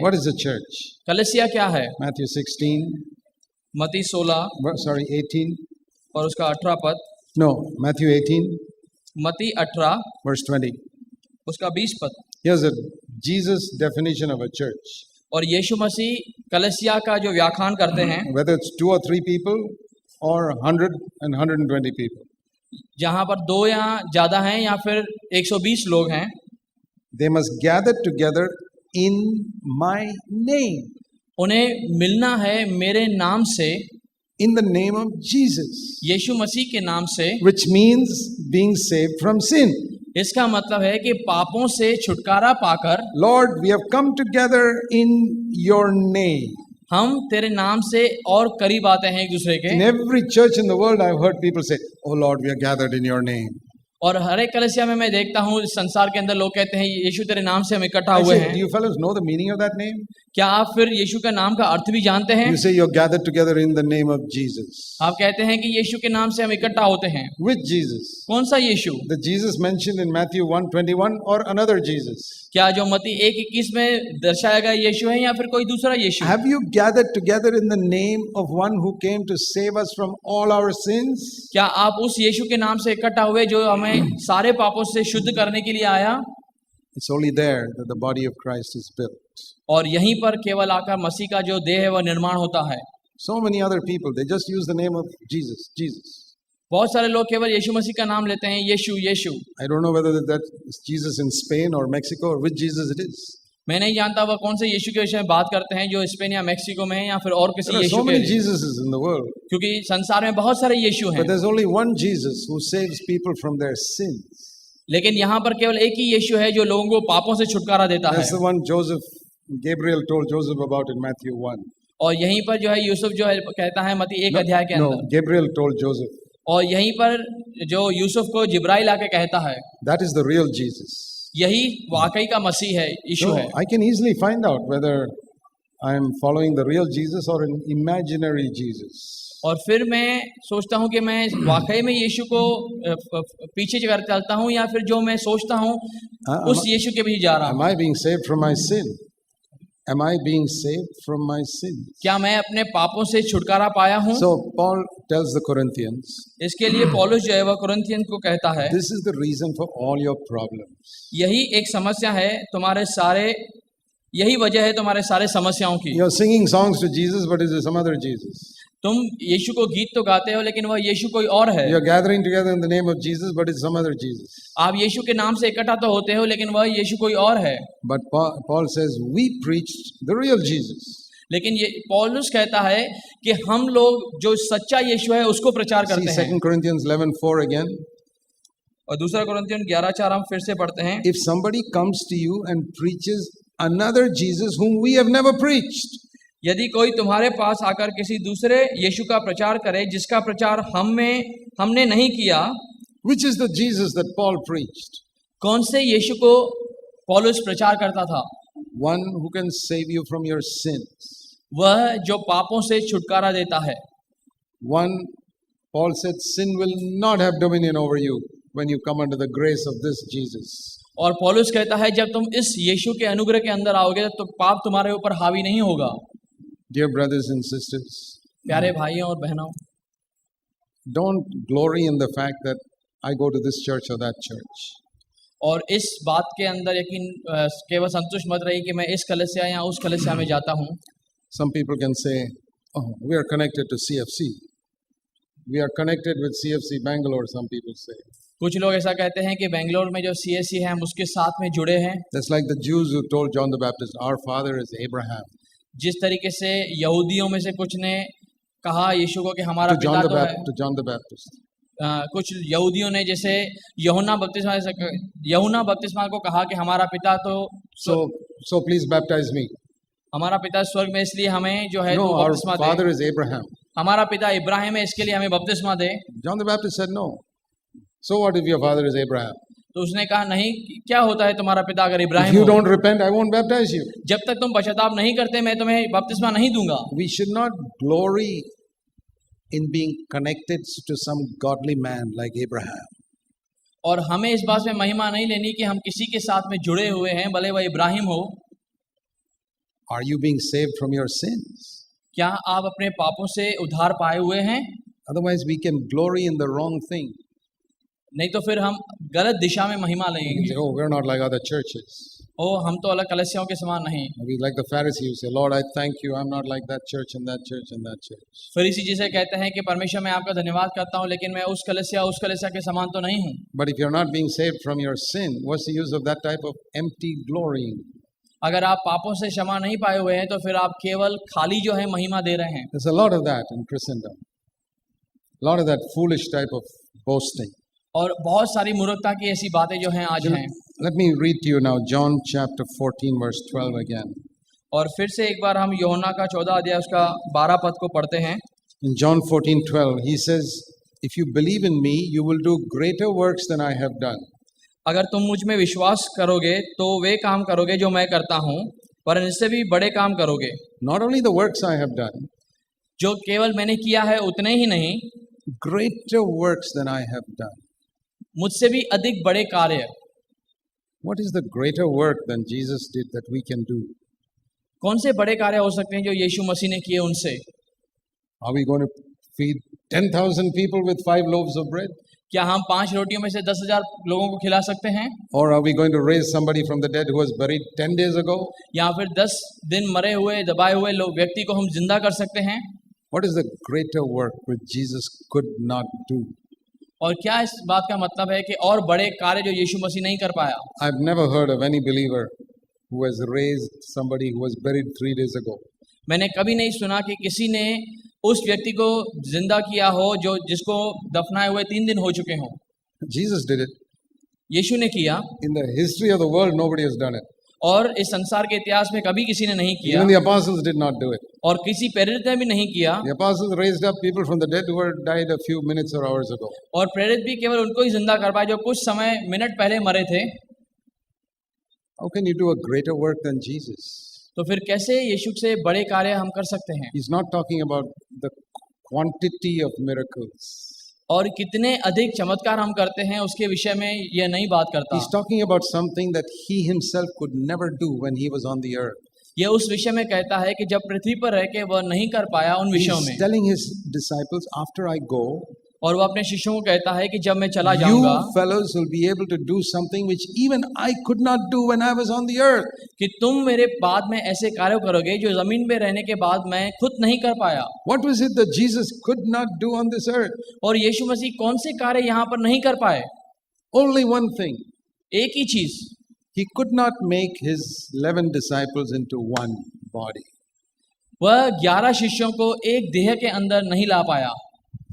What is a church? कलीसिया क्या है? Matthew 16, मत्ती 16 18. और उसका 18 पद, No, Matthew 18, मत्ती 18 verse 20. उसका 20 पद। Here's a Jesus definition of a church. और यीशु मसीह कलीसिया का जो व्याख्यान करते हैं, Whether it's 2 or 3 people or 100 and 120 people. जहां पर 2 या ज्यादा हैं या फिर 120 लोग हैं, They must gather together in my name. उन्हें मिलना है मेरे नाम से, In the name of Jesus. यीशु मसीह के नाम से। Which means being saved from sin. इसका मतलब है कि पापों से छुटकारा पाकर Lord, we have come together in your name. हम तेरे नाम से और करीब आते हैं एक दूसरे के। In every church in the world, I've heard people say, "Oh Lord, we are gathered in your name." और हर एक कलीसिया में मैं देखता हूँ इस संसार के अंदर लोग कहते हैं यीशु तेरे नाम से हम इकट्ठा I हुए say, do हैं। you fellows know the meaning of that name? क्या आप फिर यीशु का नाम का अर्थ भी जानते हैं? You say you're gathered together in the name of Jesus. आप कहते हैं कि यीशु के नाम से हम इकट्ठा होते हैं। Which Jesus? कौन सा यीशु? The Jesus mentioned in Matthew 1:21 or another Jesus? क्या जो मत्ती 1:21 में दर्शाया गया यीशु है या फिर कोई दूसरा यीशु? Have you gathered together in the name of one who came to save us from all our sins? क्या आप उस यीशु के नाम से इकट्ठा हुए जो हमें सारे पापों से शुद्ध करने के लिए आया? It's only there that the body of Christ is built. और यहीं पर केवल आकर मसीह का जो देह है वह निर्माण होता है। So many other people, they just use the name of Jesus, Jesus. बहुत सारे लोग केवल यीशु मसीह का नाम लेते हैं, यीशु यीशु। I don't know whether that is Jesus in Spain or Mexico or which Jesus it is. मैं नहीं जानता वह कौन से यीशु के विषय में बात करते हैं, जो स्पेन या मेक्सिको में है या फिर और किसी There are यीशु so के many लिए। Jesuses in the world, क्योंकि संसार में बहुत सारे यीशु हैं, but there's only one Jesus who saves people from their sins. लेकिन यहाँ पर केवल एक ही यीशु है जो लोगों को पापों से छुटकारा देता है। That's the one Gabriel told Joseph about in Matthew 1. और यहीं पर जो है यूसुफ जो है कहता है मत्ती 1 अध्याय के No, अंदर, Gabriel told Joseph. और यहीं पर जो यूसुफ को जिब्राइल आके कहता है, That is the real Jesus. यही वाकई का मसीह है, यीशु So है। I can easily find out whether I'm following the real Jesus or an imaginary Jesus. और फिर मैं सोचता हूँ कि मैं वाकई में यीशु को पीछे चलता हूँ या फिर जो मैं सोचता हूँ उस यीशु के भी जा रहा Am हूँ। I being saved from my sin? Am I being saved from my sin? क्या मैं अपने पापों से छुटकारा पाया हूँ? So Paul tells the Corinthians, इसके लिए पौलुस जो है वह कुरिन्थियन को कहता है, this is the reason for all your problems. यही एक समस्या है तुम्हारे सारे, यही वजह है तुम्हारे सारे समस्याओं की। You're singing songs to Jesus, but is there some other Jesus? तुम यीशु को गीत तो गाते हो लेकिन वह यीशु कोई और है। You're gathering together in the name of Jesus, but it's some other Jesus. आप यीशु के नाम से इकट्ठा तो होते हो लेकिन वह यीशु कोई और है। But Paul says, we preached the real Jesus. लेकिन ये पौलुस कहता है कि हम लोग जो सच्चा यीशु है उसको प्रचार See करते हैं। 2 Corinthians 11:4 again. और दूसरा कुरिन्थियन 11:4 हम फिर से पढ़ते हैं। If somebody comes to you and preaches another Jesus whom we have never preached, यदि कोई तुम्हारे पास आकर किसी दूसरे यीशु का प्रचार करे जिसका प्रचार हमने नहीं किया, which is the Jesus that Paul preached? कौन से यीशु को पौलुस प्रचार करता था? One who can save you from your sins. वह जो पापों से छुटकारा देता है। One, Paul said, sin will not have dominion over you when you come under the grace of this Jesus. और पौलुस कहता है जब तुम इस यीशु के अनुग्रह के अंदर आओगे तो पाप तुम्हारे ऊपर हावी नहीं होगा। Dear brothers and sisters, प्यारे भाइयों और बहनों, don't glory in the fact that I go to this church or that church. और इस बात के अंदर यकीन केवल संतुष्ट मत रहिए कि मैं इस कलीसिया या उस कलीसिया में जाता हूँ। Some people can say, oh, we are connected to CFC. We are connected with CFC Bangalore, some people say. कुछ लोग ऐसा कहते हैं कि बेंगलोर में जो CSC है हम उसके साथ में जुड़े हैं। That's like the Jews who told John the Baptist, our father is Abraham. जिस तरीके से यहूदियों में से कुछ ने कहा यीशु को कि हमारा पिता तो है। To John the Baptist. कुछ यहूदियों ने जैसे यूहन्ना बपतिस्मा को कहा कि हमारा पिता तो So please baptize me. हमारा पिता स्वर्ग में इसलिए हमें जो है No, our बपतिस्मा दे। father is Abraham. हमारा पिता इब्राहिम है इसके लिए हमें बपतिस्मा दे। John the Baptist said no. So what if your father is Abraham? तो उसने कहा नहीं, क्या होता है तुम्हारा पिता अगर If इब्राहिम you हो? don't repent, I won't baptize you. जब तक तुम पश्चाताप नहीं करते मैं तुम्हें बपतिस्मा नहीं दूंगा। We should not glory in being connected to some godly man like Abraham. और हमें इस बात में महिमा नहीं लेनी कि हम किसी के साथ में जुड़े हुए हैं, भले वह इब्राहिम हो। Are you being saved from your sins? क्या आप अपने पापों से उद्धार पाए हुए हैं? Otherwise, we can glory in the wrong thing. नहीं तो फिर हम गलत दिशा में महिमा We can लेंगे। say, oh, we're not like other churches. ओ हम तो अलग कलीसियाओं के समान नहीं। We like the Pharisees who say, Lord, I thank you. I'm not like that church and that church and that church. फरीसी जिसे कहते हैं कि परमेश्वर मैं आपका धन्यवाद करता हूँ, लेकिन मैं उस कलीसिया के समान तो नहीं हूँ। But if you're not being saved from your sin, what's the use of that type of empty glorying? अगर आप पापों से क्षमा नहीं पाए हुए हैं तो फिर आप केवल खाली जो है महिमा दे रहे हैं। There's a lot of that in Christendom. A lot of that foolish type of boasting. और बहुत सारी मूर्खता की ऐसी बातें जो हैं आज हैं। Let me read to you now John chapter 14 verse 12 again. और फिर से एक बार हम यूहन्ना का 14 अध्याय उसका 12 पद को पढ़ते हैं। In John 14:12, he says, if you believe in me, you will do greater works than I have done. अगर तुम मुझ में विश्वास करोगे तो वे काम करोगे जो मैं करता हूँ, पर इससे भी बड़े काम करोगे। Not only the works I have done, जो केवल मैंने किया है उतने ही नहीं, greater works than I have done. मुझसे भी अधिक बड़े कार्य। What is the greater work than Jesus did that we can do? कौन से बड़े कार्य हो सकते हैं जो यीशु मसीह ने किए उनसे? Are we going to feed 10,000 people with 5 loaves of bread? क्या हम 5 रोटियों में से 10,000 लोगों को खिला सकते हैं? Or are we going to raise somebody from the dead who was buried 10 days ago? या फिर 10 दिन मरे हुए दबाए हुए लोग व्यक्ति को हम जिंदा कर सकते हैं? What is the greater work which Jesus could not do? और क्या इस बात का मतलब है कि और बड़े कार्य जो यीशु मसीह नहीं कर पाया? I've never heard of any believer who has raised somebody who was buried 3 days ago. मैंने कभी नहीं सुना कि किसी ने उस व्यक्ति को जिंदा किया हो जो जिसको दफनाए हुए 3 दिन हो चुके हों। Jesus did it. यीशु ने किया। In the history of the world, nobody has done it. और इस संसार के इतिहास में कभी किसी ने नहीं किया। Even the apostles did not do it. और किसी प्रेरित ने भी नहीं किया। The apostles raised up people from the dead who had died a few minutes or hours ago. और प्रेरित भी केवल उनको ही जिंदा कर पाए जो कुछ समय मिनट पहले मरे थे। How can you do a greater work than Jesus? तो फिर कैसे यीशु से बड़े कार्य हम कर सकते हैं? He's not talking about the quantity of miracles. और कितने अधिक चमत्कार हम करते हैं उसके विषय में यह नहीं बात करता। He's talking about something that he himself could never do when he was on the earth. यह उस विषय में कहता है कि जब पृथ्वी पर रह के वह नहीं कर पाया उन विषयों में। He's telling his disciples, after I go, और वो अपने शिष्यों को कहता है कि जब मैं चला जाऊंगा, you fellows will be able to do something which even I could not do when I was on the earth. कि तुम मेरे बाद में ऐसे कार्य करोगे जो जमीन पे रहने के बाद मैं खुद नहीं कर पाया। What was it that Jesus could not do on this earth? और यीशु मसीह कौन से कार्य यहाँ पर नहीं कर पाए? Only one thing. एक ही चीज। He could not make his 11 disciples into one body. वह 11 शिष्यों को एक देह के अंदर नहीं ला पाया।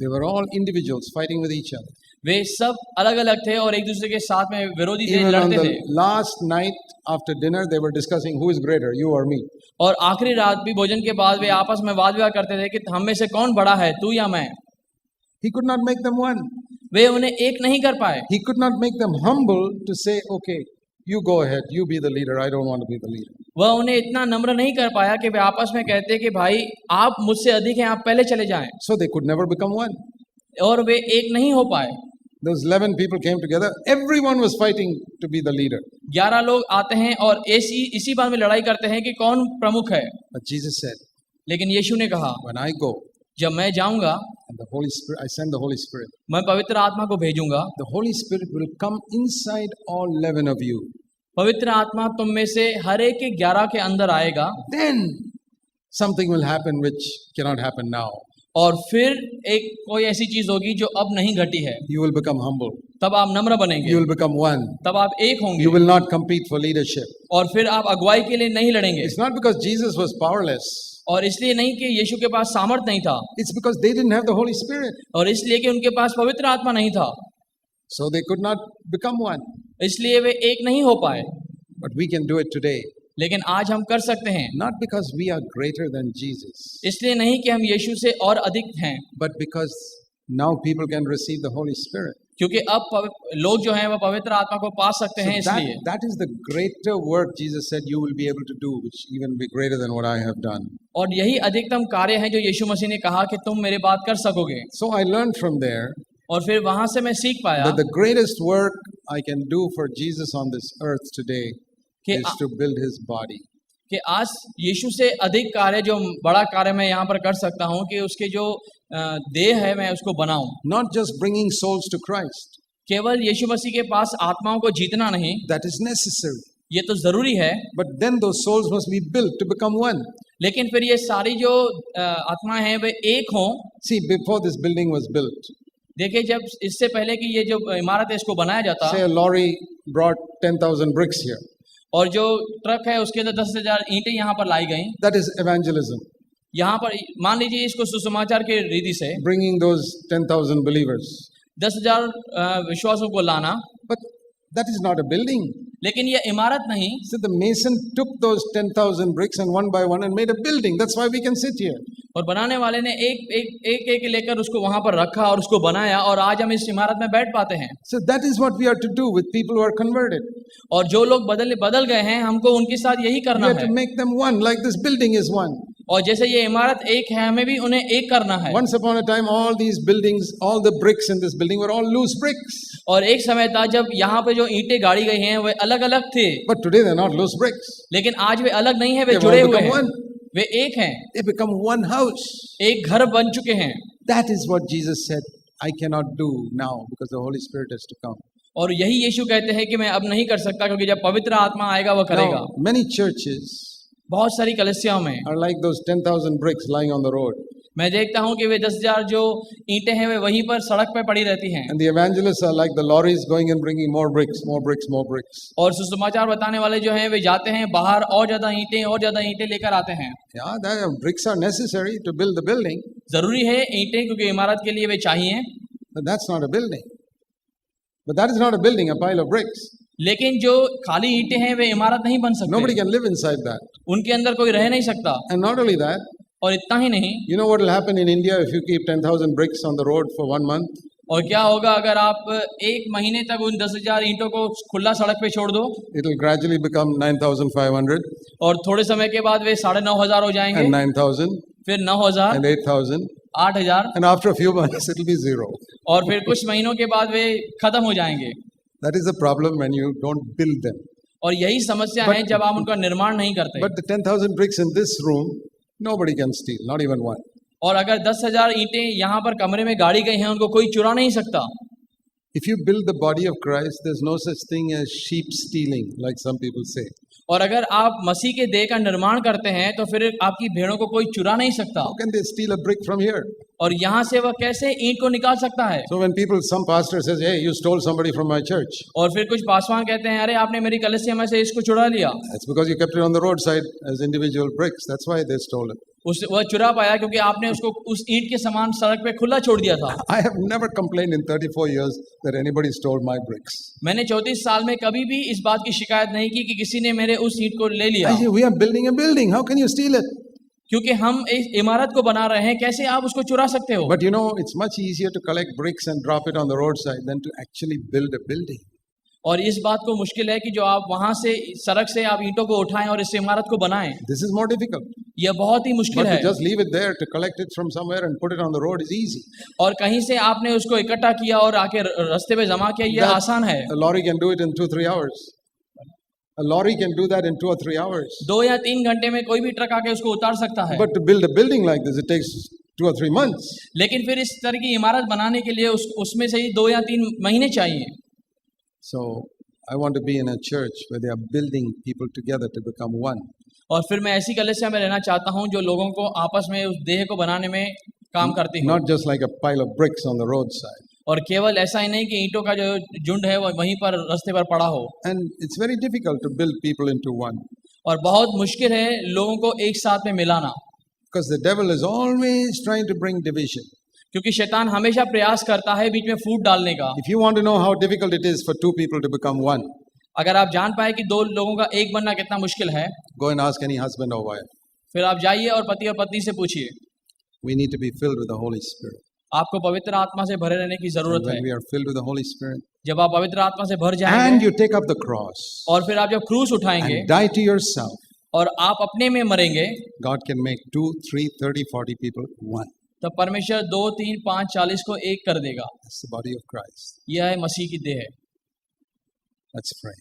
They were all individuals fighting with each other. वे सब अलग अलग थे और एक दूसरे के साथ में विरोधी थे, Even on लड़ते the थे। last night after dinner, they were discussing who is greater, you or me. और आखिरी रात भी भोजन के बाद वे आपस में वाद विवाद करते थे कि हम में से कौन बड़ा है, तू या मैं। He could not make them one. वे उन्हें एक नहीं कर पाए। He could not make them humble to say, okay, you go ahead, you be the leader, I don't want to be the leader. वह उन्हें इतना नम्र नहीं कर पाया कि वे आपस में कहते कि भाई आप मुझसे अधिक हैं, आप पहले चले जाएं। So they could never become one. और वे एक नहीं हो पाए। Those 11 people came together, everyone was fighting to be the leader. 11 लोग आते हैं और इसी बात में लड़ाई करते हैं कि कौन प्रमुख है। But Jesus said, लेकिन यीशु ने कहा, when I go, जब मैं जाऊंगा, and the Holy Spirit, I send the Holy Spirit. मैं पवित्र आत्मा को भेजूंगा। The Holy Spirit will come inside all 11 of you. पवित्र आत्मा तुम में से हर एक के 11 के अंदर आएगा। Then something will happen which cannot happen now. और फिर एक कोई ऐसी चीज होगी जो अब नहीं घटी है। You will become humble. तब आप नम्र बनेंगे। You will become one. तब आप एक होंगे। You will not compete for leadership. और फिर आप अगुवाई के लिए नहीं लड़ेंगे। It's not because Jesus was powerless. और इसलिए नहीं कि यीशु के पास सामर्थ नहीं था। It's because they didn't have the Holy Spirit. और इसलिए कि उनके पास पवित्र आत्मा नहीं था। So they could not become one. इसलिए वे एक नहीं हो पाए। But we can do it today. लेकिन आज हम कर सकते हैं। Not because we are greater than Jesus. इसलिए नहीं कि हम यीशु से और अधिक हैं, But because now people can receive the Holy Spirit. क्योंकि अब लोग जो हैं वह पवित्र आत्मा को पा सकते हैं। इसलिए that is the greater work Jesus said you will be able to do, which even be greater than what I have done. और यही अधिकतम कार्य है जो यीशु मसीह ने कहा कि तुम मेरे बात कर सकोगे। So I learned from there और फिर वहां से मैं सीख पाया that the greatest work I can do for Jesus on this earth today is to build his body. कि आज यीशु से अधिक कार्य, जो बड़ा कार्य मैं यहाँ पर कर सकता हूँ कि उसके जो देह है मैं उसको बनाऊं। Not just bringing souls to Christ. केवल यीशु मसीह के पास आत्माओं को जीतना नहीं, That is necessary. ये तो जरूरी है, But then those souls must be built to become one. लेकिन फिर ये सारी जो आत्माएं हैं वे एक हों। See, before this building was built, देखिए, जब इससे पहले कि ये जो इमारत है इसको बनाया जाता, say a lorry brought 10,000 bricks here. और जो ट्रक है उसके अंदर 10,000 ईंटें यहाँ पर लाई गई। That is evangelism. यहाँ पर मान लीजिए इसको सुसमाचार के रीति से Bringing those 10,000 believers. 10,000 विश्वासों को लाना, But that is not a building. लेकिन ये इमारत नहीं। So the mason took those 10,000 bricks and one by one and made a building. That's why we can sit here. और बनाने वाले ने एक लेकर उसको वहां पर रखा और उसको बनाया, और आज हम इस इमारत में बैठ पाते हैं। So that is what we are to do with people who are converted. और जो लोग बदल गए हैं, हमको उनके साथ यही We करना have है। to make them one, like this building is one. और जैसे ये इमारत एक है, हमें भी उन्हें एक करना है। Once upon a time, all these buildings, all the bricks in this building were all loose bricks. और एक समय था जब यहाँ पे जो ईंटें गाड़ी गई हैं वे अलग अलग थे, But today they're not loose bricks. लेकिन आज वे अलग नहीं है, वे They've जुड़े all हुए become हैं, one. वे एक हैं, They become one house. एक घर बन चुके हैं। That is what Jesus said, I cannot do now because the Holy Spirit has to come. और यही यीशु कहते हैं कि मैं अब नहीं कर सकता, क्योंकि जब पवित्र आत्मा आएगा वह करेगा। Now, many churches बहुत सारी कलीसियाओं में are like those 10,000 bricks lying on the road. मैं देखता हूँ कि वे 10,000 जो ईंटें हैं वे वहीं पर सड़क पे पड़ी रहती हैं, And the evangelists are like the lorries going and bringing more bricks, more bricks, more bricks. और सुसमाचार बताने वाले जो हैं वे जाते हैं बाहर और ज्यादा ईंटें लेकर आते हैं। Yeah, that bricks are necessary to build the building, जरूरी है ईंटें, क्योंकि इमारत के लिए वे चाहिए, but that's not a building. But that is not a building, a pile of bricks. लेकिन जो खाली ईंटें हैं वे इमारत नहीं बन Nobody सकते, can live inside that. उनके अंदर कोई रह नहीं सकता। And not only that, और इतना ही नहीं, you know what will happen in India if you keep 10,000 bricks on the road for 1 month? और क्या होगा अगर आप एक महीने तक उन 10,000 ईंटों को खुला सड़क पे छोड़ दो, It will gradually become 9,500 और थोड़े समय के बाद वे 9,500 हो जाएंगे, and 9,000 फिर 9,000, and 8,000. 8,000, And after a few months, it will be zero. और फिर कुछ महीनों के बाद वे खत्म हो जाएंगे। That is the problem when you don't build them. और यही समस्या है जब आप उनका निर्माण नहीं करते। But the 10,000 bricks in this room, nobody can steal, not even one. और अगर 10,000 ईंटें यहाँ पर कमरे में गाड़ी गई हैं, उनको कोई चुरा नहीं सकता। If you build the body of Christ, there's no such thing as sheep stealing, like some people say. और अगर आप मसीह के देह का निर्माण करते हैं तो फिर आपकी भेड़ों को कोई चुरा नहीं सकता। How can they steal a brick from here? और यहाँ से वह कैसे ईंट को निकाल सकता है? So when some pastor says, hey, you stole somebody from my church, और फिर कुछ पासवान कहते हैं, अरे आपने मेरी कलीसिया में से इसको चुरा लिया। that's because you kept it on the roadside as individual bricks. That's why they stole it. वह चुरा पाया क्योंकि आपने उसको उस ईंट के समान सड़क पे खुला छोड़ दिया था। I have never complained in 34 years that anybody stole my bricks. मैंने 34 साल में कभी भी इस बात की शिकायत नहीं की कि किसी ने मेरे उस ईंट को ले लिया। I say, we are building a building. How can you steal it? क्योंकि हम इस इमारत को बना रहे हैं, कैसे आप उसको चुरा सकते हो? But you know, it's much easier to collect bricks and drop it on the roadside than to actually build a building. और इस बात को मुश्किल है कि जो आप वहां से सड़क से आप ईंटों को उठाएं और इस इमारत को बनाएं, This is more difficult. यह बहुत ही मुश्किल But है। to just leave it there, to collect it from somewhere and put it on the road is easy. और कहीं से आपने उसको इकट्ठा किया और आके रास्ते पे जमा किया, यह That- आसान है। A lorry can do it in 2-3 hours. A lorry can do that in 2 or 3 hours. 2 या 3 घंटे में कोई भी ट्रक आके उसको उतार सकता है। But to build a building like this, it takes 2 or 3 months. लेकिन फिर इस तरह की इमारत बनाने के लिए उसमें से ही 2 या 3 महीने चाहिए। So I want to be in a church where they are building people together to become one. और फिर मैं ऐसी कलीसिया में रहना चाहता हूँ जो लोगों को आपस में उस देह को बनाने में काम करती हो, Not just like a pile of bricks on the roadside. और केवल ऐसा ही नहीं कि ईंटों का जो झुंड है वो वहीं पर रास्ते पर पड़ा हो। And it's very difficult to build people into one. और बहुत मुश्किल है लोगों को एक साथ में मिलाना, Because the devil is always trying to bring division. क्योंकि शैतान हमेशा प्रयास करता है बीच में फूट डालने का। If you want to know how difficult it is for 2 people to become one, अगर आप जान पाए कि 2 लोगों का एक बनना कितना मुश्किल है, go and ask any husband or wife. फिर आप जाइए और पति और पत्नी से पूछिए। We need to be filled with the Holy Spirit. आपको पवित्र आत्मा से भरे रहने की And जरूरत है। when we are filled with the Holy Spirit, जब आप पवित्र आत्मा से भर and जाएंगे you take up the cross और फिर आप जब क्रूस उठाएंगे and die to yourself, और आप अपने में मरेंगे, God can make 2, 3, 30, 40 people one. तो परमेश्वर 2, 3, 5, 40 को एक कर देगा। That's the body of Christ. यह है मसीह की देह। Let's pray.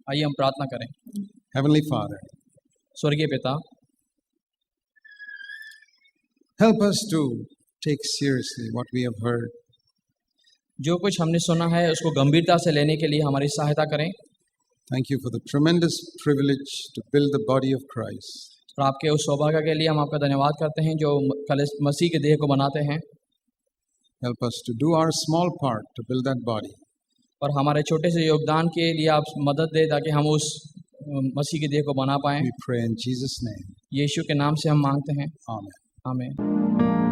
आइए हम प्रार्थना करें। Heavenly Father, स्वर्गीय पिता, help us to take seriously what we have heard. जो कुछ हमने सुना है उसको गंभीरता से लेने के लिए हमारी सहायता करें। Thank you for the tremendous privilege to build the body of Christ. और आपके उस सौभाग्य के लिए हम आपका धन्यवाद करते हैं जो मसीह के देह को बनाते हैं। Help us to do our small part to build that body. और हमारे छोटे से योगदान के लिए आप मदद दें ताकि हम उस मसीह के देह को बना पाएं। We pray in Jesus' name. यीशु के नाम से हम मांगते हैं, Amen. आमीन।